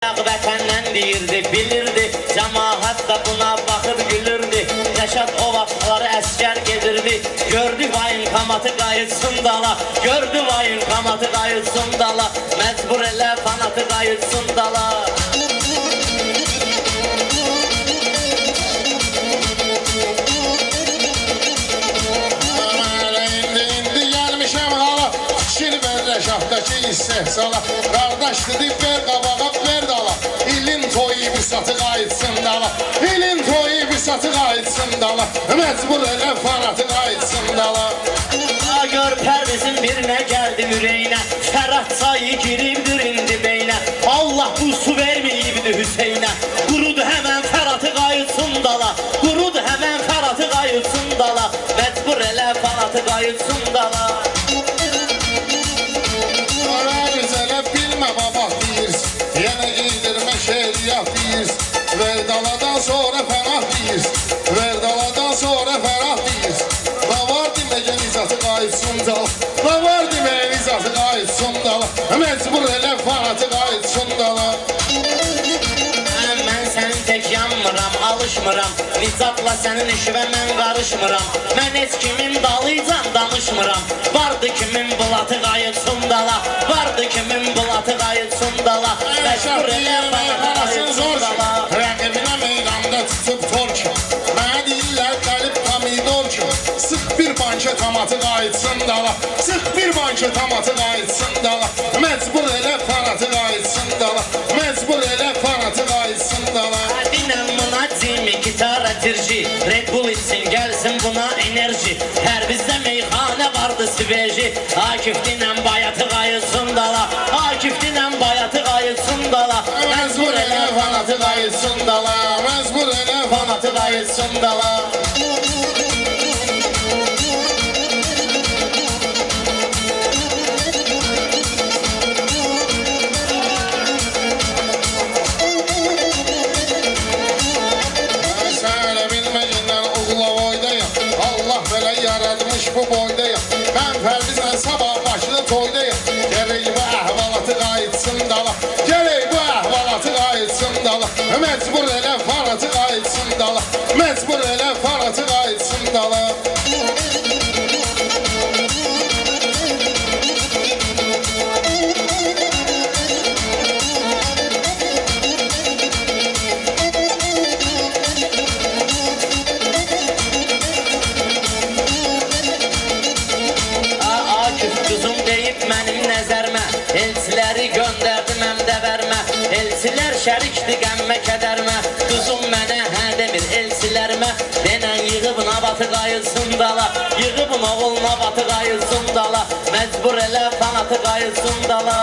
Vətəndən deyirdi, bilirdi, cəmaət də buna baxıb gülürdü. Rəşad o vaxtları əskər gedirdi, gördü vayın kamatı qayıtsın dala, gördü vayın kamatı qayıtsın dala, məcbur elə fanatı qayıtsın dala. Rəşaddakı istehsala, qardaş dedib ver qabağa, ver dala. İlin toyu bir satı qayıtsın dala, İlin toyu bir satı qayıtsın dala, məcbur elə fanatı qayıtsın dala. Gör pərdizin birinə gəldi ürəyinə, Fərhat çayı giribdir indi beynə. Allah bu su verməyibdi Hüseynə, qurudu həmən Fərhatı qayıtsın dala, qurudu həmən Fərhatı qayıtsın dala, məcbur elə fanatı qayıtsın dala. Yenə giydirmə şehriyat deyir, Verdaladan sonra fərah deyir, Verdaladan sonra fərah deyir. Da var deməyə nizatı qayıtsın dala, Da var deməyə nizatı qayıtsın dala, məcbur elə fanatı qayıtsın dala. Mən sənin tək yanmıram, alışmıram, Nizatla sənin işvə mən qarışmıram. Mən heç kimin dalıcan danışmıram, Vardı kimin bulatı qayıtsın dala, Vardı kimin bulatı qayıtsın dala, məcbur elə fanatı qayıtsın dala. Rəqibinə meydanda tutub torki, Mənə deyirlər qalib pomidor ki, Sıx bir banka tamatı qayıtsın dala, Sıx bir banka tamatı qayıtsın dala, məcbur elə fanatı qayıtsın dala, məcbur elə fanatı qayıtsın dala. Dinən buna cimi, gitara, dirci, Red Bull içsin, gəlsin buna enerji. Hər bizdə meyxanə vardı siverji, Akif dinən bayatı qayıtsın dala, Akif dinən bayatı qayıtsın dala, Məcbur elə fanatı qayıtsın dala, məcbur elə fanatı qayıtsın dala. Yaratmış bu boydayım, mən Pərbizlə sabah başlı toydayım. Gələk bu əhvalatı qayıtsın dala, Gələk bu əhvalatı qayıtsın dala, məcbur elə fanatı qayıtsın dala, məcbur elə fanatı qayıtsın dala. Elçiləri göndərdim əmdə vermə, Elçilər şərikdir qəmmə kədərmə, Qızım mənə hə demir elçilərimə, Denən yığıb nabatı qayıtsın dala, Yığıb oğul nabatı qayıtsın dala, Məcbur elə fanatı qayıtsın dala.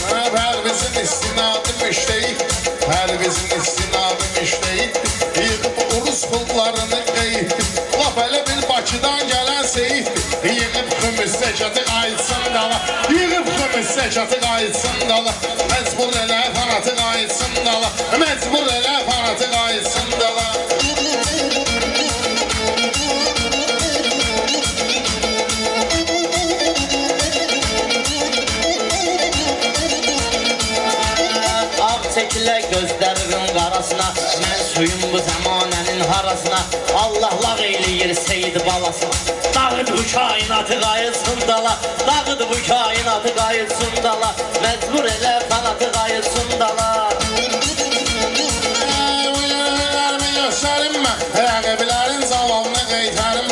Pərbizin istinadı müştəyik, Pərbizin istinadı müştəyik, Yığıb urus pullarını qeyddir, Laf elə bil Bakıdan gələn seyiddir, Yığıb xümüs zəkatı qayıtsın dala, Yığıb xümüs zəkatı qayıtsın dala, məcbur elə fanatı qayıtsın dala, məcbur elə fanatı qayıtsın dala. Çəkilə gözlərimin qarasına, Mən suyum bu zəmanənin harasına, Allah lağ eyləyir Seyid balasına. Dağıd bu kainatı qayıtsın dala, Dağıd bu kainatı qayıtsın dala, Məcbur elə fanatı qayıtsın dala. Uyarlarımı göstərim mən, rəqiblərin zavalını qeytərim,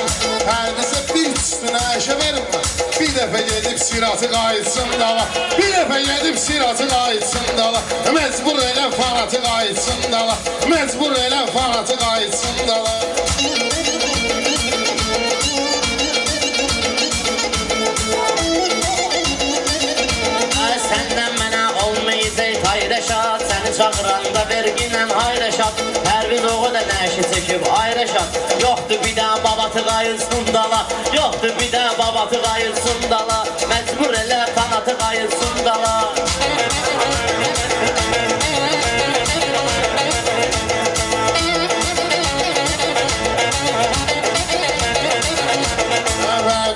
Hər bizə bir üstünə əşə verim mən, Bir dəfə gedib siratı qayıtsın dala, Bir dəfə gedib siratı qayıtsın dala, məcbur elə fanatı qayıtsın dala, məcbur elə fanatı qayıtsın dala. Səndən mənə olmayacaq Tayrəşad, Səni çağıranda verginən Hayrəşad, Pərviz oğu da nəşi çəkib Ayrəşad, Yoxdur bir də babatı qayıtsın dala, Yoxdur bir də babatı qayıtsın dala, Məcbur elə fanatı qayıtsın dala.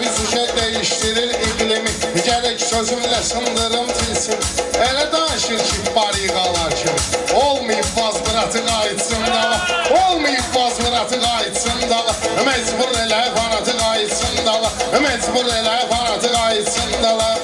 Biz işe değiştirir iklimi, Gələk sözümlə sındırım tilsin, Elə danışır ki bariqalar ki, fanatı qayıtsın dala. Olmayıb vazmıratı qayıtsın dala. Mecbur elə fanatı qayıtsın dala. Mecbur elə fanatı qayıtsın dala.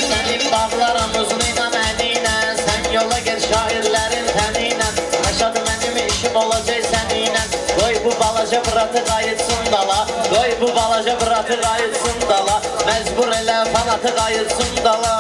Sənin bağlaram uzunuyla məniylə, sən yola gel şairlərin təniylə. Aşadı mənim işim olacaq səninlə. Qoy bu balaca bıratı qayıtsın dala, qoy bu balaca bıratı qayıtsın dala. Məcbur elə fanatı qayıtsın dala.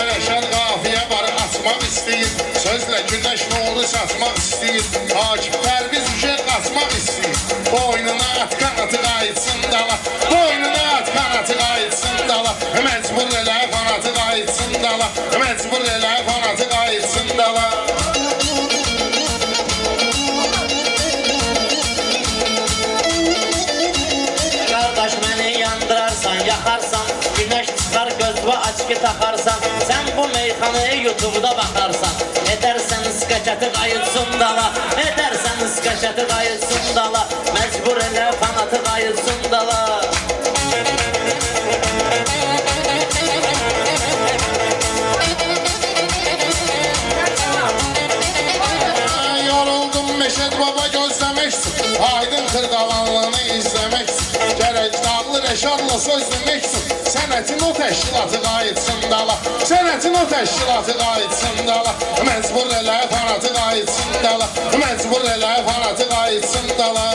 Rəşad qafiyə var açmaq istəyir. Sözlə günəş nuru saçmaq istəyir. Akif Pərviz üşək qaçmaq istəyir. Boynuna at qanatı qayıtsın dala. Boynuna at qanatı qayıtsın dala. Məcbur elə fanatı qayıtsın dala. Məcbur elə fanatı qayıtsın dala. Qardaş məni yandırarsan, yaxarsan, günəş çıxar gözvə açqı taxarsan. Sən bu meyxanayı YouTube'da baxarsan, edərsən iskəçəti qayıtsın dala, edərsən iskəçəti qayıtsın dala. Məcbur elə fanatı qayıtsın dala. Yoruldum Meşed Baba gözləməksin. Aydın Xırdalanlığını izləməksin. Gərək dağlı Rəşadla söz deməksin. Sənətin o təşkilatı qayıtsın dala. Sənətin o təşkilatı qayıtsın dala. Məcbur elə fanatı qayıtsın dala. Məcbur elə fanatı qayıtsın dala.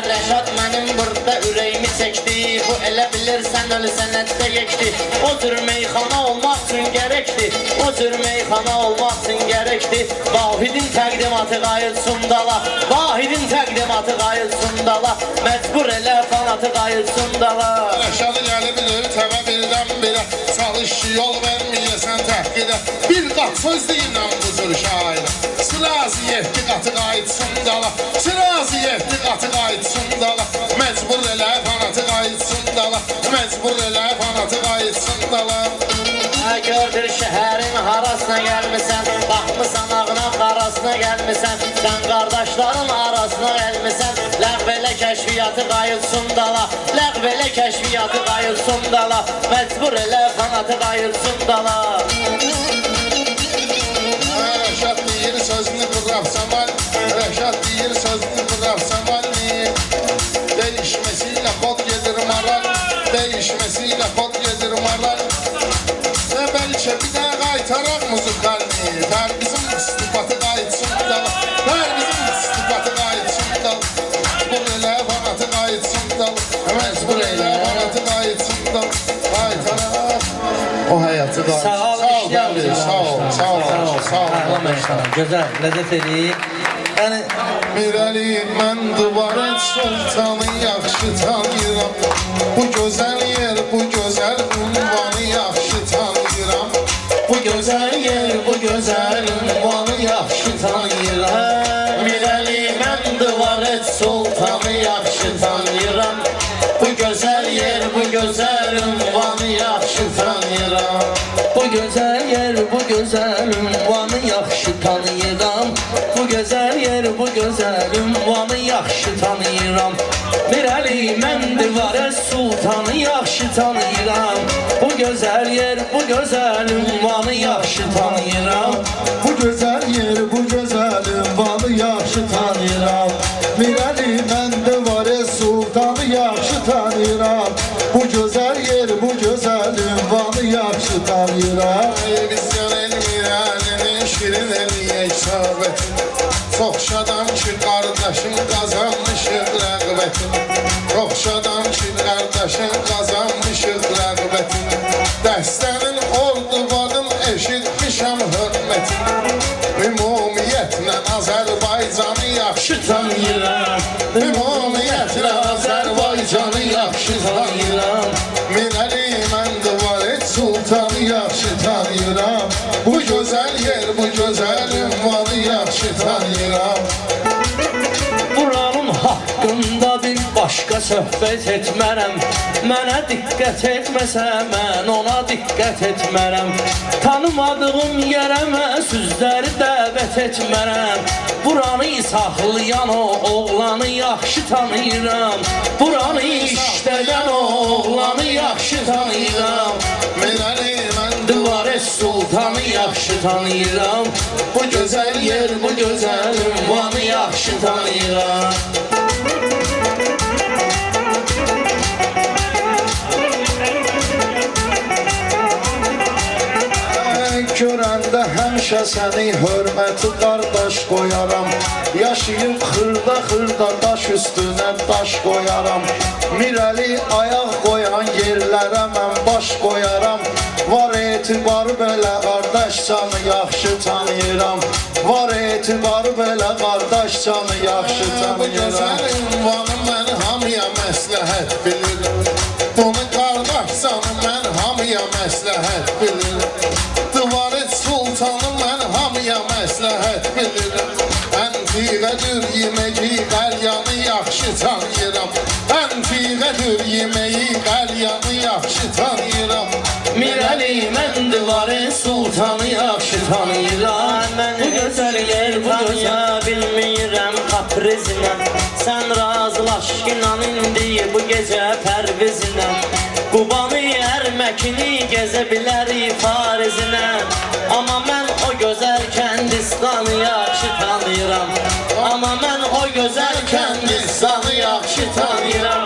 Rəşad mənim burada ürəyimi çəkdi. Bu elə bilirsən ölü sənətdə yekdi. O cür meyxana olmaq üçün gərəkdi. O cür meyxana olmaq üçün gərəkdi. Vahidin təqdimatı qayıtsın dala. Vahidin təqdimatı qayıtsın dala. Məcbur elə fanatı qayıtsın dala. Rəşadı gəlib təvə birdən birə. Çalış ki yol verməyəsən təhqidə. Bir qat söz deyinlə bu cür şairə. Sırazı yetdi qatı qayıtsın dala. Sırazı yetdi qatı qayıtsın dala. Məcbur elə fanatı qayıtsın dala. Məcbur elə fanatı qayıtsın dala. Gördür şəhərin harasına gəlmisən, baxmısan ağına qarasına gəlmisən. Sən qardaşların arasına gəlmisən. Ləğv elə kəşfiyyatı qayıtsın dala. Ləğv elə kəşfiyyatı qayıtsın dala. Məcbur elə fanatı qayıtsın dala. Rəşad deyir sözünü qıraq samal. Rəşad deyir sözünü qıraq samal. Değişmesiyle kod gelir maral. Değişmesiyle kod gelir maral. Ve belki bir de qaytaraq muzikalini. Her bizim istifatı qayıtsın dala. Her bizim istifatı qayıtsın dala. Mecbur elə fanatı qayıtsın dala. Mecbur elə fanatı qayıtsın dala. Qaytaraq o hayatı qayıtsın. Sağ ol, Sağ ol, sağ ol. Güzel, lezzet edeyim. Yani Mirəli, mən Dubarət Sultanı yaxşı tanıyıram. Bu gözəl yer, bu gözəl ünvanı yaxşı tanıyıram. Bu gözəl yer, bu gözəl ünvanı yaxşı tanıyıram. Mirəli, mən Dubarət Sultanı yaxşı tanıyıram. Bu gözəl yer, bu gözəl ünvanı yaxşı tanıyıram. bu güzel yer, bu güzel ünvanı yaxşı tanıyıram. Bu güzel yer, bu güzel ünvanı yaxşı tanıyıram. Mirəli, mən Divarət Sultanı yaxşı tanıyıram. Bu güzel yer, bu güzel ünvanı yaxşı tanıyıram. Bu güzel yer, bu güzel ünvanı yaxşı tanıyıram. Mirəli, mən Divarət Sultanı yaxşı tanıyıram. Bu güzel yer, bu güzel ünvanı yaxşı tanıyıram. Biz gələn Mirəlinin şirin eləyək söhbəti. Çox şadam ki qardaşım qazanmışıq rəğbətini. Çox şadam ki qardaşım qazanmışıq rəğbətini. Dəstənin orduvanın eşitmişəm hörmətini. Ümumiyyətlə Azərbaycanı yaxşı tanıyıram. Ümumiyyətlə Azərbaycanı yaxşı tanıyıram. Mirəli, mən Divarət Sultanı yaxşı tanıyıram. Bu gözəl yer, bu gözəl ünvanı yaxşı tanıyıram. Buranın haqqında bir başqa söhbət etmərəm. Mənə diqqət etməsə, mən ona diqqət etmərəm. Tanımadığım yerə mən sözləri dəvət etmərəm. Buranı saxlayan o oğlanı yaxşı tanıyıram. Buranı işlədən o oğlanı yaxşı tanıyıram. Mirəli mən Divarə sultanı yaxşı tanıyıram. Bu gözəl yer, bu gözəl ünvanı yaxşı tanıyıram. Görəndə həmişə səni hörməti qardaş qoyaram. Yaşayıb xırda daş üstünə daş qoyaram. Mirəli ayaq qoyan yerlərə mən baş qoyaram. Var etibar belə qardaş canı yaxşı tanıyıram. Var etibar belə qardaş canı yaxşı Bu tanıyıram. gözəl ünvanı mən hamıya məsləhət bilirəm. Bunu qardaş canı mən hamıya məsləhət bilirəm. Divarı sultanı mən hamıya məsləhət bilirəm. Əntiqədir yeməyi qəlyanı yaxşı tanıyıram. Əntiqədir yeməyi qəlyanı yaxşı tanıyıram. Mirəli mən divarə sultanı yaxşı tanıyıram. Bu gözəl yer, bu gözəl bilmirəm kaprizinə. Sən razılaş inan indi bu gecə pərvizinə. Qubanı Ərməkini gəzə bilərik farizinə. Amma mən o gözəl Kəndistanı yaxşı tanıyıram. Amma mən o gözəl Kəndistanı yaxşı tanıyıram.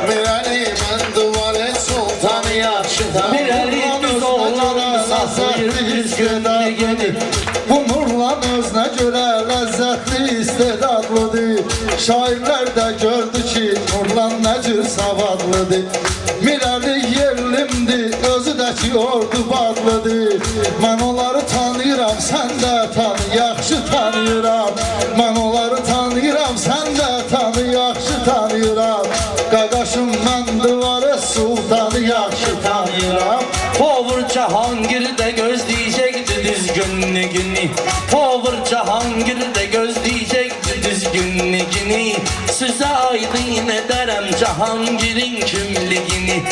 Mirəli mən divarı sultanı yaxşı tanıyıram. Mirəli düz oğlan saxlayır düz gönlü. Bu nurlan özünə görə ləzzətli istedadlıdır. Şairlər də gördü ki nurlan nə cür savadlıdır. Mirəli yerlimdir, özü də ki ordu badlıdır. Mən onları tanıyıram, sən də tanı, yaxşı tanıyıram. Mən onları tanıyıram, sən də tanı, yaxşı tanıyıram. Qaqaşım mən divarə sultanı yaxşı tanıyıram. Povur Cahangir də gözləyəcəkdi düz günlü günü. Povur Cahangir də gözləyəcəkdi düz günlü günü. Sizə aydın edərəm Cahangirin kimligini.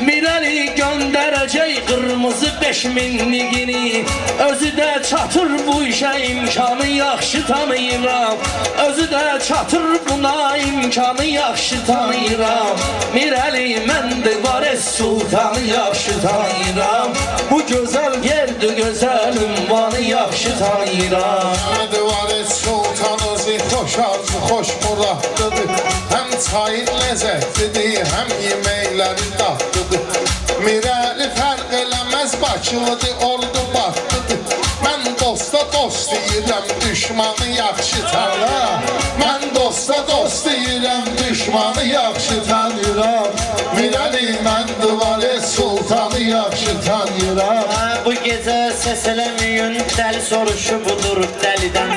Mirəli göndərəcək qırmızı 5000'ligini. Özü də çatır bu işə imkanı yaxşı tanıyıram. Özü də çatır buna imkanı yaxşı tanıyıram. Mirəli mən divarə sultanı yaxşı tanıyıram. Bu gözəl yerdir, gözəl ünvanı yaxşı tanıyıram. Divarı sultanızı xoş arzu, xoş muradlıdır. Həm çayın ləzzətlidir, həm yeməkləri dadlıdır. Mirəli fərq eləməz, Bakılıdır, ordu batlıdır. Mən dosta dost deyirəm, düşmanı yaxşı tanıyıram. Mən dosta dost deyirəm, düşmanı yaxşı tanıyıram. Mirəli mən divarı sultanı yaxşı tanıyıram. Bu gecə səs eləməyin, dəli soruşu budur dəlidən.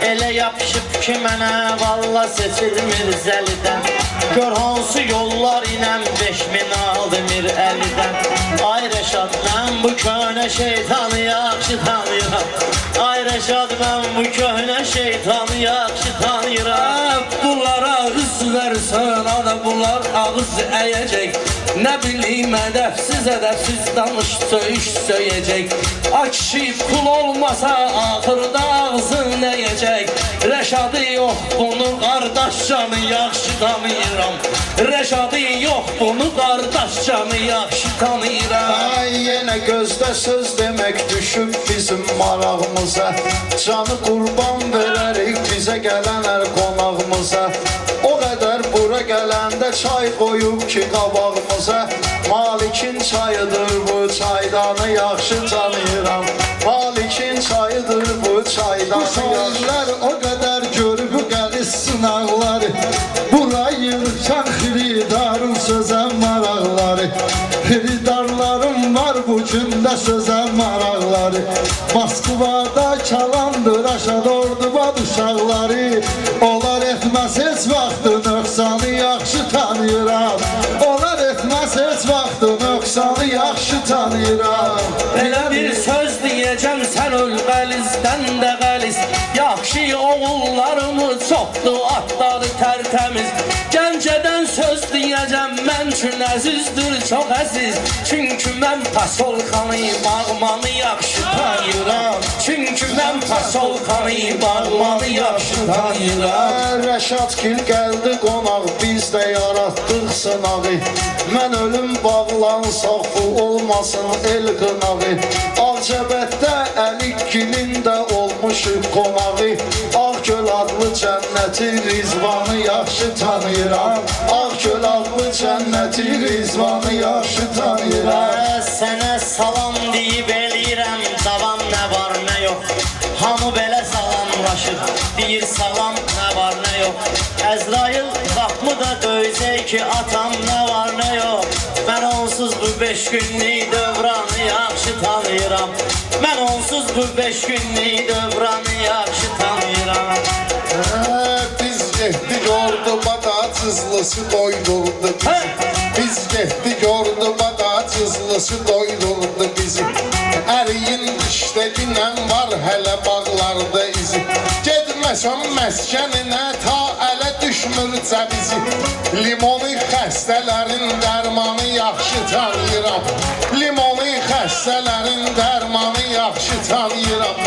Elə yapışıb ki mənə valla seçilmir zəlidən. Gör hansı yollar inəm 5000 aldı Mirəlidən. Ay Rəşad mən bu köhnə şeytanı yaxşı tanıyıram. Ay Rəşad mən bu köhnə şeytanı yaxşı tanıyıram. Bunlara üz versən, ana bunlar ağız əyəcək. Nə bilim ədəbsiz danış söyüş söyəcək. Ay kişi pul olmasa axırda ağzın əyəcək. Rəşadı yox bunu qardaş canı yaxşı tanıyıram. Rəşadı yox bunu qardaş canı yaxşı tanıyıram. Ay yenə gözdə söz demək düşüb bizim marağımıza. Canı qurban verərik bizə gələn hər qonağımıza. O qədər bura gələndə çay qoyub ki qabağımıza. Malikin çayıdır bu çaydanı yaxşı tanıyıram. Malikin çayıdır bu çaydanı yaxşı. O qədər görüb qəlis sınaqları. Burayı çan xiridarın sözə maraqları. Xiridarlarım var bu gündə sözə maraqları. Moskvada çalandır aşağı orduba uşaqları. Onlar etməz heç vaxtı nöqsanı yaxşı tanıyıram. Onlar etməz heç vaxtı nöqsanı yaxşı tanıyıram. Elə bir söz deyəcəm sən öl qəlisdən də qəlis. Yaxşı oğul yollarımız çoxdur, atları tərtəmiz. Gəncədən söz deyəcəm, mən üçün əzizdir, çox əziz. Çünki mən Pasolxanı, bağmanı yaxşı tanıyıram. Çünki mən Pasolxanı, bağmanı yaxşı tanıyıram. Rəşadgil gəldi qonaq, biz də yaratdıq sınağı. Mən ölüm bağlansaq, bu olmasın el qınağı. Ağcəbətdə Əlikgilin də olmuşuq qonağı. Ağgöl adlı cənnəti, Rizvanı yaxşı tanıyıram. Ağgöl adlı cənnəti, Rizvanı yaxşı tanıyıram. Sənə salam deyib eləyirəm, davam nə var nə yox. Hamı belə salamlaşır, deyir salam nə var nə yox. Əzrail qapımı da döyəcək ki, atam nə var nə yox. Mən onsuz bu 5 günlük dövranı yaxşı tanıyıram. Mən onsuz bu 5 günlük dövranı yaxşı tanıyıram. Biz getdik Ordubada cızlısı doydurdu bizi. Biz getdik Ordubada cızlısı doydurdu bizi. Əriyin dişdəkinə var hələ bağlarda izi. Gedməsəm məskəninə ta ələ düşmür cəbizi. Limonu xəstələrin dərmanı yaxşı tanıyıram. Limonu xəstələrin dərmanı yaxşı tanıyıram.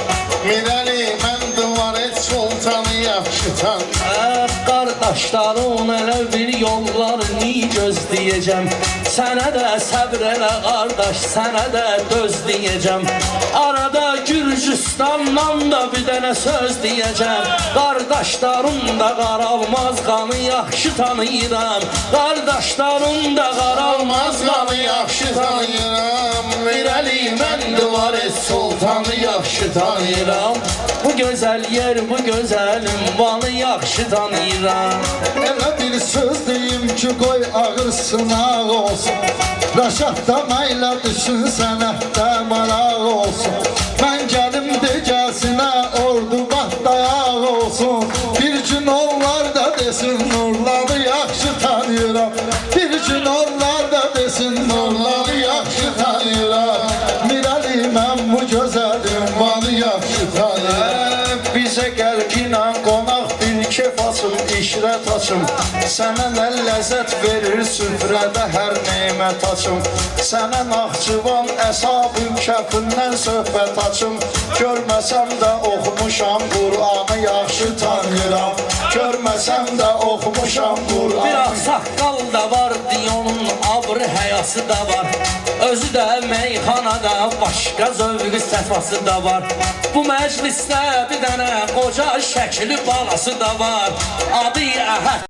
Mirəli mən Divarət Sultanı yaxşı tanıyıram. Qardaşların elə bir yollarını gözləyəcəm. Sənə də səbr elə qardaş, sənə də dözləyəcəm. Arada Gürcüstandan da bir dənə söz deyəcəm. Qardaşların da qaralmaz qanı yaxşı tanıyıram. Qardaşların da qaralmaz qanı yaxşı tanıyıram. Mirəli mən Divarət Sultanı yaxşı tanıyıram. Bu gözəl yer, bu gözəlim Vanı yaxşı tanıyıram. Elə bir söz deyim ki, qoy ağır sınaq olsun. Rəşad da məylə düşün, sənətdə maraq olsun. Mən gəlim de gəlsinə, Ordubad dayaq olsun. Bir gün onlar da desin, nurları yaxşı tanıyıram. Bir gün onlar da desin, nurları yaxşı tanıyıram. Mirəli mən bu gözəlim Vanı yaxşı tanıyıram. Bizə qəlbinə qonaq bir kef açım, işrət açım. Sənə nə ləzzət verir süfrədə hər nemət açım. Sənə Naxçıvan əshab-ı kəfindən söhbət açım. Görməsəm də oxumuşam, Qur'anı yaxşı tanıyıram. Görməsəm də oxumuşam, Qur'anı. Bir ağsaqqal da var, diyonun abr həyası da var. Özü də meyxanada başqa zövqü səfası da var. Bu məclisdə bir dənə qoca şəkli balası da var. Adı Əhəd.